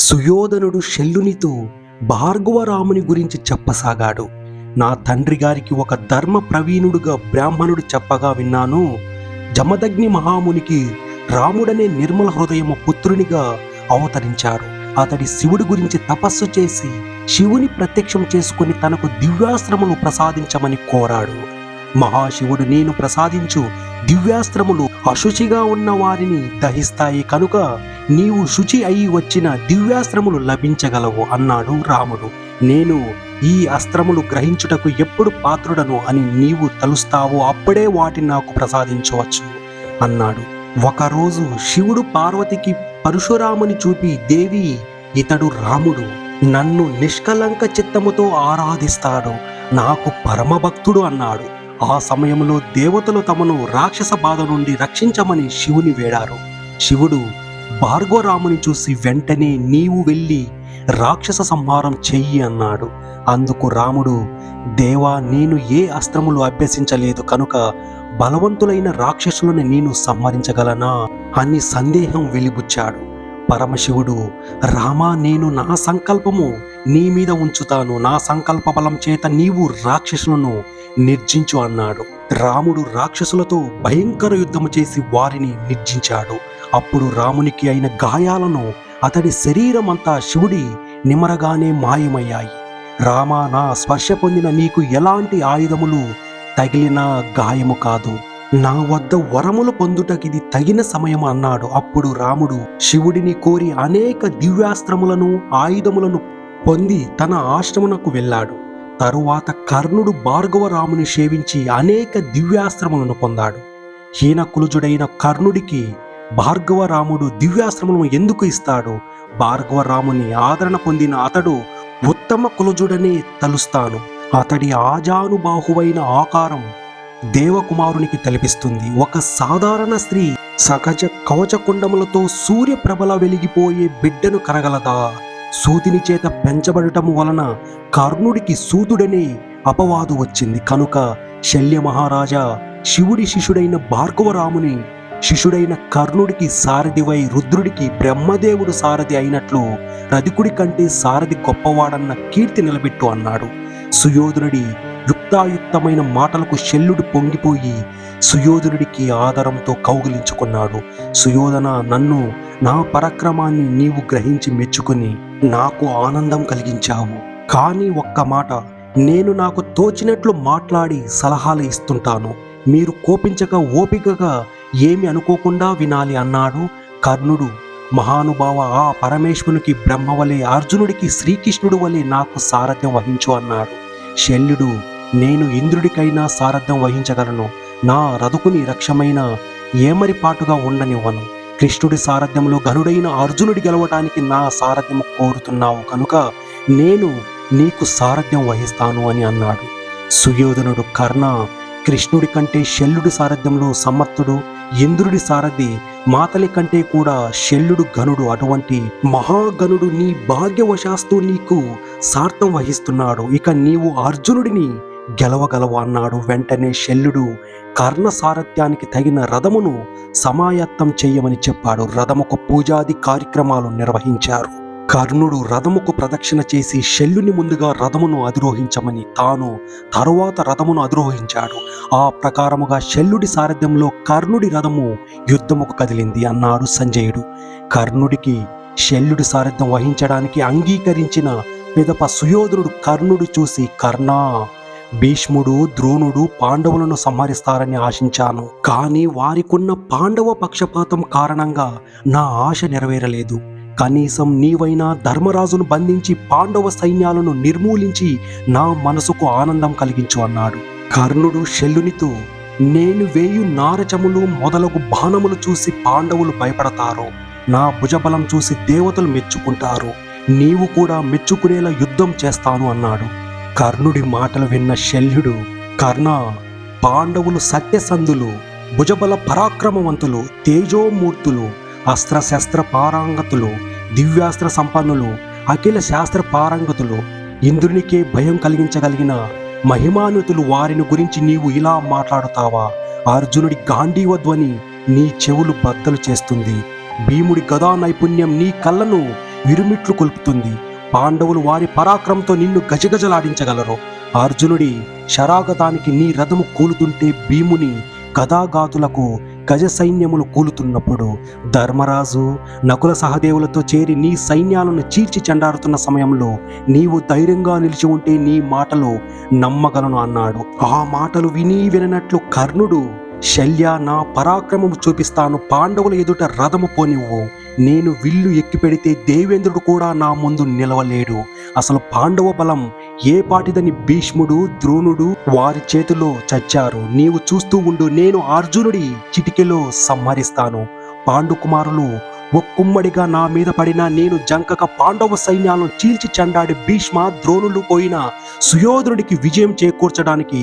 సుయోధనుడు శల్యునితో భార్గవరాముని గురించి చెప్పసాగాడు. నా తండ్రి గారికి ఒక ధర్మ ప్రవీణుడుగా బ్రాహ్మణుడు చెప్పగా విన్నాను. జమదగ్ని మహామునికి రాముడనే నిర్మల హృదయము పుత్రునిగా అవతరించాడు. అతడి శివుడి గురించి తపస్సు చేసి శివుని ప్రత్యక్షం చేసుకుని తనకు దివ్యాస్త్రములు ప్రసాదించమని కోరాడు. మహాశివుడు, నేను ప్రసాదించు దివ్యాస్త్రములు అశుచిగా ఉన్న వారిని దహిస్తాయి కనుక నీవు శుచి అయి వచ్చిన దివ్యాస్త్రములు లభించగలవు అన్నాడు రాముడు. నేను ఈ అస్త్రములు గ్రహించుటకు ఎప్పుడు పాత్రుడను అని నీవు తలుస్తావో అప్పుడే వాటిని నాకు ప్రసాదించవచ్చు అన్నాడు. ఒకరోజు శివుడు పార్వతికి పరశురాముని చూపి, దేవి, ఇతడు రాముడు నన్ను నిష్కలంక చిత్తముతో ఆరాధిస్తాడు, నాకు పరమభక్తుడు అన్నాడు. ఆ సమయంలో దేవతలు తమను రాక్షస బాధ నుండి రక్షించమని శివుని వేడారు. శివుడు భార్గవరాముని చూసి వెంటనే నీవు వెళ్ళి రాక్షస సంహారం చెయ్యి అన్నాడు. అందుకు రాముడు, దేవా, నేను ఏ అస్త్రములు అభ్యసించలేదు కనుక బలవంతులైన రాక్షసులను నేను సంహరించగలనా అని సందేహం వెలిబుచ్చాడు. పరమశివుడు, రామా, నేను నా సంకల్పము నీ మీద ఉంచుతాను, నా సంకల్ప బలం చేత నీవు రాక్షసులను నిర్జించు అన్నాడు. రాముడు రాక్షసులతో భయంకర యుద్ధము చేసి వారిని నిర్జించాడు. అప్పుడు రామునికి అయిన గాయాలను అతడి శరీరం అంతా శివుడి నిమరగానే మాయమయ్యాయి. రామా, నా స్పర్శ పొందిన నీకు ఎలాంటి ఆయుధములు తగిలిన గాయము కాదు, నా వద్ద వరములు పొందుటకిది తగిన సమయం అన్నాడు. అప్పుడు రాముడు శివుడిని కోరి అనేక దివ్యాస్త్రములను ఆయుధములను పొంది తన ఆశ్రమునకు వెళ్ళాడు. తరువాత కర్ణుడు భార్గవరాముని సేవించి అనేక దివ్యాస్త్రములను పొందాడు. హీనకులుజుడైన కర్ణుడికి భార్గవరాముడు దివ్యాస్త్రములను ఎందుకు ఇస్తాడు? భార్గవరాముని ఆదరణ పొందిన అతడు ఉత్తమ కులజుడనే తలుస్తాను. అతడి ఆజానుబాహువైన ఆకారం దేవకుమారునికి తలపిస్తుంది. ఒక సాధారణ స్త్రీ సహజ కవచకుండములతో సూర్యప్రభల వెలిగిపోయే బిడ్డను కనగలదా? సూతిని చేత పెంచబడటము వలన కర్ణుడికి సూతుడనే అపవాదు వచ్చింది కనుక శల్య మహారాజా, శివుడి శిష్యుడైన భార్గవరాముని శిష్యుడైన కర్ణుడికి సారథివై రుద్రుడికి బ్రహ్మదేవుడు సారథి అయినట్లు రధికుడి కంటే సారథి గొప్పవాడన్న కీర్తి నిలబెట్టు అన్నాడు. సుయోధనుడి యుక్తాయుక్తమైన మాటలకు శల్యుడు పొంగిపోయి సుయోధనుడికి ఆదరంతో కౌగిలించుకున్నాడు. సుయోధన, నన్ను, నా పరాక్రమాన్ని నీవు గ్రహించి మెచ్చుకుని నాకు ఆనందం కలిగించావు. కానీ ఒక్క మాట, నేను నాకు తోచినట్లు మాట్లాడి సలహాలు ఇస్తుంటాను, మీరు కోపించక ఓపికగా ఏమి అనుకోకుండా వినాలి అన్నాడు. కర్ణుడు, మహానుభావ, ఆ పరమేశ్వరునికి బ్రహ్మవలే, అర్జునుడికి శ్రీకృష్ణుడు వలె నాకు సారథ్యం వహించు అన్నాడు. శల్యుడు, నేను ఇంద్రుడికైనా సారథ్యం వహించగలను, నా రథకుని రక్షమైన ఏమరిపాటుగా ఉండనివ్వను. కృష్ణుడి సారథ్యంలో గనుడైన అర్జునుడి గెలవటానికి నా సారథ్యం కోరుతున్నావు కనుక నేను నీకు సారథ్యం వహిస్తాను అని అన్నాడు. సుయోధనుడు, కర్ణ, కృష్ణుడి కంటే శల్యుడి సారథ్యంలో సమర్థుడు, ఇంద్రుడి సారథి మాతలి కంటే కూడా శల్యుడు గనుడు. అటువంటి మహాగనుడు నీ భాగ్యవశాస్తు నీకు సార్థం వహిస్తున్నాడు, ఇక నీవు అర్జునుడిని గెలవగలవు అన్నాడు. వెంటనే శల్యుడు కర్ణ సారథ్యానికి తగిన రథమును సమాయత్తం చెయ్యమని చెప్పాడు. రథముకు పూజాది కార్యక్రమాలు నిర్వహించారు. కర్ణుడు రథముకు ప్రదక్షిణ చేసి శల్యుని ముందుగా రథమును అధిరోహించమని తాను తరువాత రథమును అధిరోహించాడు. ఆ ప్రకారముగా శల్యుడి సారథ్యంలో కర్ణుడి రథము యుద్ధముకు కదిలింది అన్నాడు సంజయుడు. కర్ణుడికి శల్యుడి సారథ్యం వహించడానికి అంగీకరించిన పిదప సుయోధనుడు కర్ణుడు చూసి, కర్ణా, భీష్ముడు, ద్రోణుడు పాండవులను సంహరిస్తారని ఆశించాను, కానీ వారికున్న పాండవ పక్షపాతం కారణంగా నా ఆశ నెరవేరలేదు. కనీసం నీవైనా ధర్మరాజును బంధించి పాండవ సైన్యాలను నిర్మూలించి నా మనసుకు ఆనందం కలిగించు అన్నాడు. కర్ణుడు శల్యునితో, నేను వేయు నారచములు మొదలగు బాణములు చూసి పాండవులు భయపడతారు, నా భుజబలం చూసి దేవతలు మెచ్చుకుంటారు, నీవు కూడా మెచ్చుకునేలా యుద్ధం చేస్తాను అన్నాడు. కర్ణుడి మాటలు విన్న శల్యుడు, కర్ణ, పాండవులు సత్యసంధులు, భుజబల పరాక్రమవంతులు, తేజోమూర్తులు, అస్త్రశస్త్ర పారంగతులు, దివ్యాస్త్ర సంపన్నులు, అఖిల శాస్త్ర పారంగతులు, ఇంద్రునికే భయం కలిగించగలిగిన మహిమాన్వితులు, వారిని గురించి నీవు ఇలా మాట్లాడుతావా? అర్జునుడి గాంధీవ ధ్వని నీ చెవులు బద్దలు చేస్తుంది, భీముడి గదా నైపుణ్యం నీ కళ్ళను విరుమిట్లు కొలుపుతుంది. పాండవులు వారి పరాక్రమంతో నిన్ను గజగజలాడించగలరు. అర్జునుడి శరాగతానికి నీ రథము కూలుతుంటే భీముని గదాఘాతులకు గజ సైన్యములు కూలుతున్నప్పుడు ధర్మరాజు నకుల సహదేవులతో చేరి నీ సైన్యాలను చీల్చి చెండారుతున్న సమయంలో నీవు ధైర్యంగా నిలిచి ఉంటే నీ మాటలు నమ్మగలను అన్నాడు. ఆ మాటలు విననట్లు కర్ణుడు, శల్య, నా పరాక్రమము చూపిస్తాను, పాండవుల ఎదుట రథము పోనివ్వు. నేను విల్లు ఎక్కి పెడితే దేవేంద్రుడు కూడా నా ముందు నిలవలేడు. అసలు పాండవ బలం ఏ పాటిదని భీష్ముడు, ద్రోణుడు వారి చేతిలో చచ్చారు. నీవు చూస్తూ ఉండు, నేను అర్జునుడి చిటికెలో సంహరిస్తాను. పాండుకుమారులు ఒక్కుమ్మడిగా నా మీద పడినా నేను జంకక పాండవ సైన్యాలను చీల్చి చెండాడి భీష్మ, ద్రోణులు పోయిన సుయోధనుడికి విజయం చేకూర్చడానికి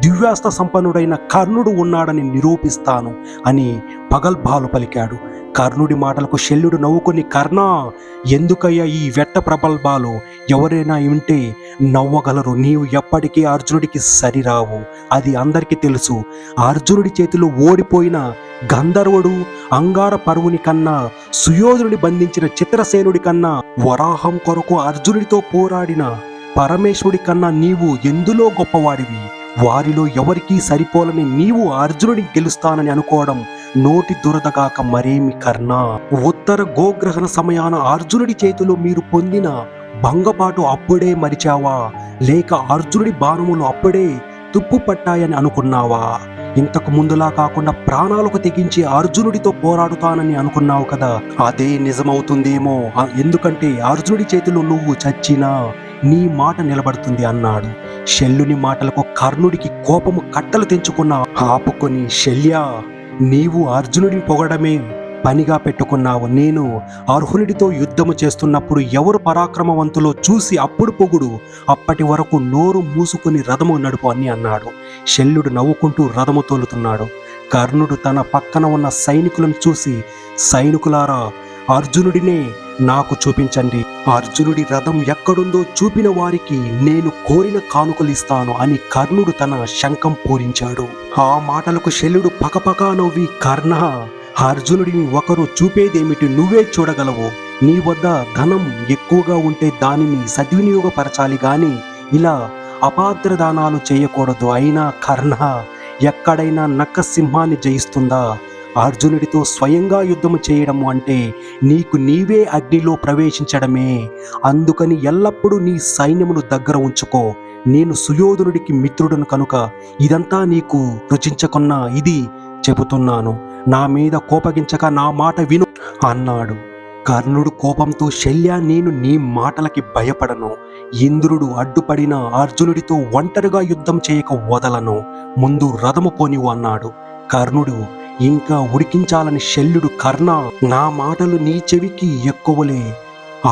దివ్యాస్త్ర సంపన్నుడైన కర్ణుడు ఉన్నాడని నిరూపిస్తాను అని పగల్భాలు పలికాడు. కర్ణుడి మాటలకు శల్యుడు నవ్వుకొని, కర్ణ, ఎందుకయ్యా ఈ వెట్ట ప్రబల్భాలు? ఎవరైనా వింటే నవ్వగలరు. నీవు ఎప్పటికీ అర్జునుడికి సరిరావు, అది అందరికీ తెలుసు. అర్జునుడి చేతిలో ఓడిపోయిన గంధర్వుడు అంగార పర్వుని కన్నా, సుయోధనుడి బంధించిన చిత్రసేనుడి కన్నా, వరాహం కొరకు అర్జునుడితో పోరాడిన పరమేశ్వరుడి కన్నా నీవు ఎందులో గొప్పవాడివి? వారిలో ఎవరికీ సరిపోలని నీవు అర్జునుడిని గెలుస్తానని అనుకోవడం నోటి దురదగాక మరేమి కర్ణ? ఉత్తర గోగ్రహణ సమయాన అర్జునుడి చేతిలో మీరు పొందిన భంగపాటు అప్పుడే మరిచావా? లేక అర్జునుడి బాణములు అప్పుడే తుప్పు పట్టాయని అనుకున్నావా? ఇంతకు ముందులా కాకుండా ప్రాణాలకు తెగించి అర్జునుడితో పోరాడుతానని అనుకున్నావు కదా, అదే నిజమవుతుందేమో. ఎందుకంటే అర్జునుడి చేతిలో నువ్వు చచ్చినా నీ మాట నిలబడుతుంది అన్నాడు. శల్యుని మాటలకు కర్ణుడికి కోపము కట్టలు తెంచుకున్న ఆపుకొని, శల్య, నీవు అర్జునుడిని పొగడమే పనిగా పెట్టుకున్నావు. నేను అర్హునుడితో యుద్ధము చేస్తున్నప్పుడు ఎవరు పరాక్రమవంతులో చూసి అప్పుడు పొగుడు. అప్పటి వరకు నోరు మూసుకుని రథము నడుపు అని అన్నాడు. శల్యుడు నవ్వుకుంటూ రథము తోలుతున్నాడు. కర్ణుడు తన పక్కన ఉన్న సైనికులను చూసి, సైనికులారా, అర్జునుడినే నాకు చూపించండి. అర్జునుడి రథం ఎక్కడుందో చూపిన వారికి నేను కోరిన కానుకలిస్తాను అని కర్ణుడు తన శంఖం పూరించాడు. ఆ మాటలకు శల్యుడు పకపకా నవ్వి, కర్ణ, అర్జునుడిని ఒకరు చూపేదేమిటి? నువ్వే చూడగలవు. నీ వద్ద ధనం ఎక్కువగా ఉంటే దానిని సద్వినియోగపరచాలి గాని ఇలా అపాత్రదానాలు చేయకూడదు. అయినా కర్ణ, ఎక్కడైనా నక్క సింహాన్ని జయిస్తుందా? అర్జునుడితో స్వయంగా యుద్ధము చేయడము అంటే నీకు నీవే అగ్నిలో ప్రవేశించడమే. అందుకని ఎల్లప్పుడూ నీ సైన్యమును దగ్గర ఉంచుకో. నేను సుయోధనుడికి మిత్రుడను కనుక ఇదంతా నీకు రుచించకున్నా ఇది చెబుతున్నాను. నా మీద కోపగించక నా మాట విను అన్నాడు. కర్ణుడు కోపంతో, శల్య, నేను నీ మాటలకి భయపడను. ఇంద్రుడు అడ్డుపడిన అర్జునుడితో ఒంటరిగా యుద్ధం చేయక వదలను. ముందు రథము పోనివు అన్నాడు. కర్ణుడు ఇంకా ఉడికించాలని శల్యుడు, కర్ణ, నా మాటలు నీ చెవికి ఎక్కువలే.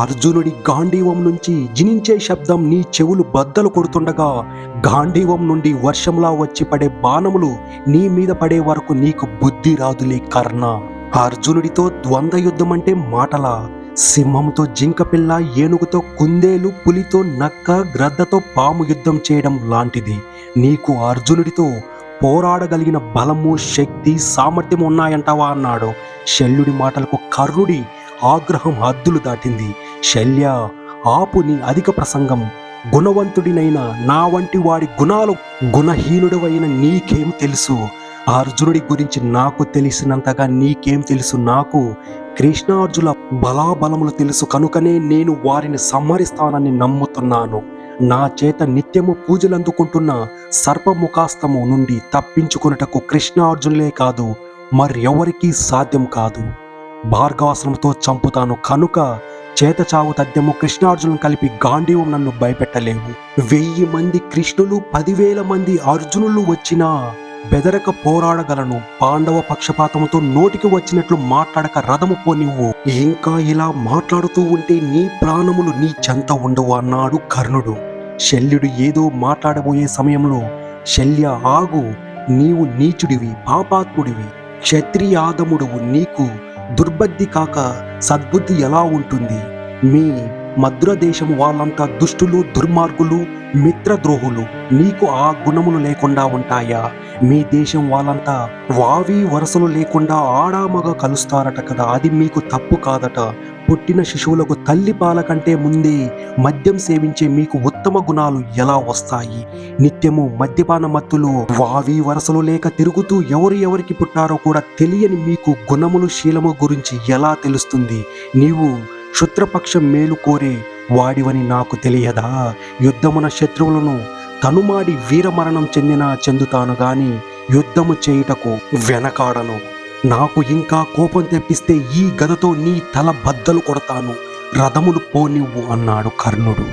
అర్జునుడి గాంధీవం నుంచి జినించే శబ్దం నీ చెవులు బద్దలు కొడుతుండగా గాంధీవం నుండి వర్షంలా వచ్చి పడే బాణములు నీ మీద పడే వరకు నీకు బుద్ధి రాదులే కర్ణ. అర్జునుడితో ద్వంద్వ యుద్ధం అంటే మాటలా? సింహంతో జింకపిల్ల, ఏనుగుతో కుందేలు, పులితో నక్క, గ్రద్దతో పాము యుద్ధం చేయడం లాంటిది. నీకు అర్జునుడితో పోరాడగలిగిన బలము, శక్తి, సామర్థ్యం ఉన్నాయంటావా అన్నాడు. శల్యుడి మాటలకు కర్ణుడి ఆగ్రహం హద్దులు దాటింది. శల్య, ఆపు నీ అధిక ప్రసంగం. గుణవంతుడినైన నా వంటి వాడి గుణాలు గుణహీనుడవైన నీకేం తెలుసు? అర్జునుడి గురించి నాకు తెలిసినంతగా నీకేం తెలుసు? నాకు కృష్ణార్జుల బలాబలములు తెలుసు కనుకనే నేను వారిని సంహరిస్తానని నమ్ముతున్నాను. నా చేత నిత్యము పూజలందుకుంటున్న సర్పముఖాస్తము నుండి తప్పించుకున్నటకు కృష్ణార్జునులే కాదు మరెవరికీ సాధ్యం కాదు. భార్గవాస్త్రంతో చంపుతాను కనుక చేతచావు తథ్యము కృష్ణార్జునులను కలిపి గాంధీవం నన్ను భయపెట్టలేవు. 1000 మంది కృష్ణులు, 10,000 మంది అర్జునులు వచ్చినా బెదరక పోరాడగలను. పాండవ పక్షపాతముతో నోటికి వచ్చినట్లు మాట్లాడక రథము పోనివ్వు. ఇంకా ఇలా మాట్లాడుతూ ఉంటే నీ ప్రాణములు నీ చెంత ఉండవు అన్నాడు కర్ణుడు. శల్యుడు ఏదో మాట్లాడబోయే సమయంలో, శల్య, ఆగు, నీవు నీచుడివి, పాపాత్ముడివి, క్షత్రియాదముడువు. నీకు దుర్బుద్ధి కాక సద్బుద్ధి ఎలా ఉంటుంది? మీ మధుర దేశము వాళ్ళంతా దుష్టులు, దుర్మార్గులు, మిత్రద్రోహులు. నీకు ఆ గుణములు లేకుండా ఉంటాయా? మీ దేశం వాళ్ళంతా వావి వరసలు లేకుండా ఆడామగ కలుస్తారట కదా, అది మీకు తప్పు కాదట. పుట్టిన శిశువులకు తల్లి పాల కంటే ముందే మద్యం సేవించే మీకు ఉత్తమ గుణాలు ఎలా వస్తాయి? నిత్యము మద్యపాన మత్తులో వావి వరసలు లేక తిరుగుతూ ఎవరికి పుట్టారో కూడా తెలియని మీకు గుణములు శీలము గురించి ఎలా తెలుస్తుంది? నీవు శుత్రపక్షం మేలు కోరే వాడివని నాకు తెలియదా? యుద్ధమున శత్రువులను తనుమాడి వీరమరణం చెందుతాను గాని యుద్ధము చేయుటకు వెనకాడను. నాకు ఇంకా కోపం తెప్పిస్తే ఈ గదతో నీ తల బద్దలు కొడతాను, రథములు పోనివ్వు అన్నాడు కర్ణుడు.